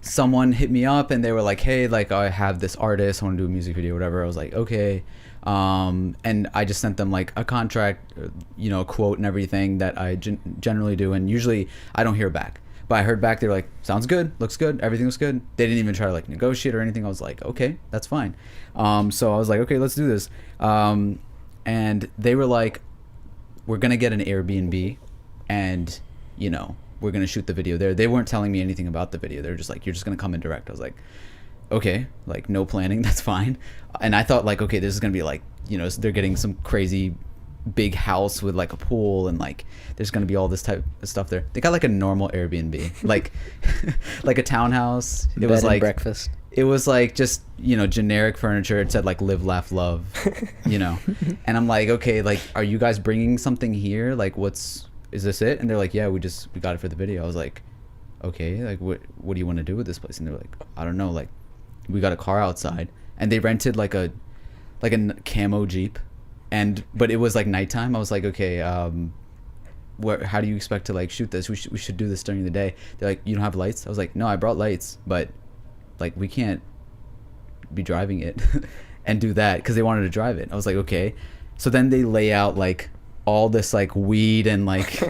someone hit me up and they were like, hey, like I have this artist, I want to do a music video, whatever. I was like, okay. And I just sent them like a contract, you know, a quote and everything that I generally do. And usually I don't hear back, but I heard back. They were like, sounds good, looks good, everything looks good. They didn't even try to like negotiate or anything. I was like, okay, that's fine. So I was like, okay, let's do this. And they were like, we're going to get an Airbnb and, you know, we're going to shoot the video there. They weren't telling me anything about the video. They were just like, you're just going to come in direct. I was like, okay, like no planning, that's fine. And I thought like, okay, this is going to be like, you know, they're getting some crazy big house with like a pool and like there's going to be all this type of stuff there. They got like a normal Airbnb, like like a townhouse. It was like breakfast. It was like just, you know, generic furniture. It said like live, laugh, love, you know. And I'm like, okay, like are you guys bringing something here? Like is this it? And they're like, yeah, we got it for the video. I was like, okay, like what do you want to do with this place? And they're like, I don't know, like we got a car outside. And they rented like a camo Jeep, but it was like nighttime. I was like, okay, how do you expect to like shoot this? We should do this during the day. They're like, you don't have lights? I was like, no, I brought lights, but like we can't be driving it and do that, because they wanted to drive it. I was like, okay. So then they lay out like all this like weed and like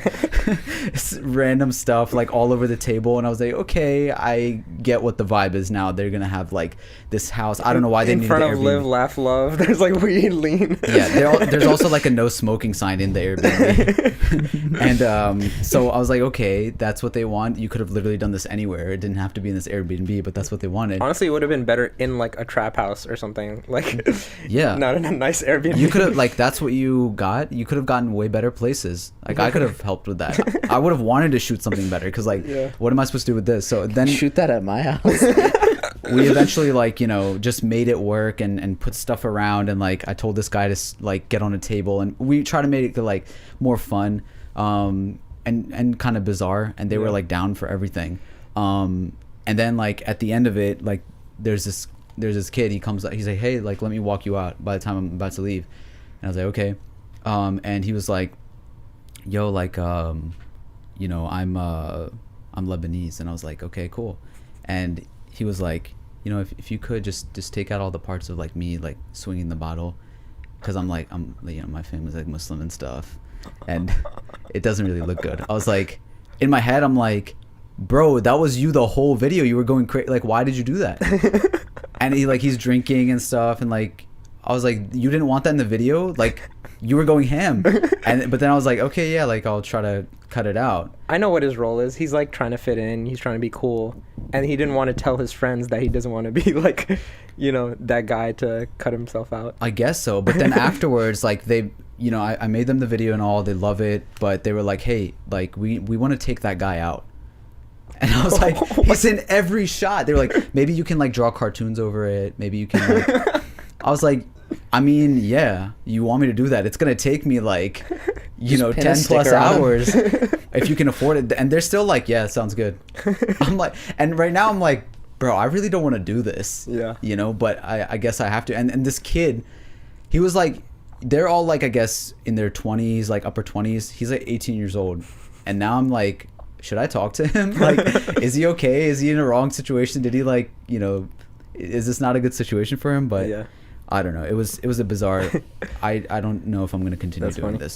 random stuff like all over the table, and I was like, okay, I get what the vibe is now. They're gonna have like this house. I don't know why they need in front of live, laugh, love. There's like weed, lean. Yeah, there's also like a no smoking sign in the Airbnb. And so I was like, okay, that's what they want. You could have literally done this anywhere. It didn't have to be in this Airbnb, but that's what they wanted. Honestly, it would have been better in like a trap house or something. Like, yeah, not in a nice Airbnb. You could have like, that's what you got. You could have gotten way better places. Like I could have helped with that. I would have wanted to shoot something better, because like, what am I supposed to do with this? So then shoot that at my house. We eventually like, you know, just made it work and put stuff around, and like I told this guy to like get on a table, and we try to make it like more fun and kind of bizarre, and they were like down for everything. And then like at the end of it, like there's this kid, he comes out, he's like, hey, like let me walk you out by the time I'm about to leave. And I was like, okay. And he was like, yo, like you know, I'm Lebanese. And I was like, okay, cool. And he was like, you know, if you could just take out all the parts of like me like swinging the bottle, because I'm you know, my family's like Muslim and stuff, and it doesn't really look good. I was like, in my head I'm like, bro, that was you the whole video. You were going crazy. Like, why did you do that? And he's drinking and stuff, and like I was like, you didn't want that in the video? Like, you were going ham. But then I was like, okay, yeah, like I'll try to cut it out. I know what his role is. He's like trying to fit in. He's trying to be cool. And he didn't want to tell his friends that he doesn't want to be like, you know, that guy to cut himself out. I guess so. But then afterwards, like they, you know, I made them the video and all, they love it. But they were like, hey, like we want to take that guy out. And I was like, he's in every shot. They were like, maybe you can like draw cartoons over it. Maybe you can like, I was like, I mean, yeah, you want me to do that? It's going to take me like, you know, 10 plus hours if you can afford it. And they're still like, yeah, sounds good. I'm like, and right now I'm like, bro, I really don't want to do this. Yeah. You know, but I guess I have to. And this kid, he was like, they're all like, I guess in their 20s, like upper 20s. He's like 18 years old. And now I'm like, should I talk to him? Like, is he okay? Is he in a wrong situation? Did he like, you know, is this not a good situation for him? But yeah. I don't know. It was a bizarre. I don't know if I'm going to continue doing this.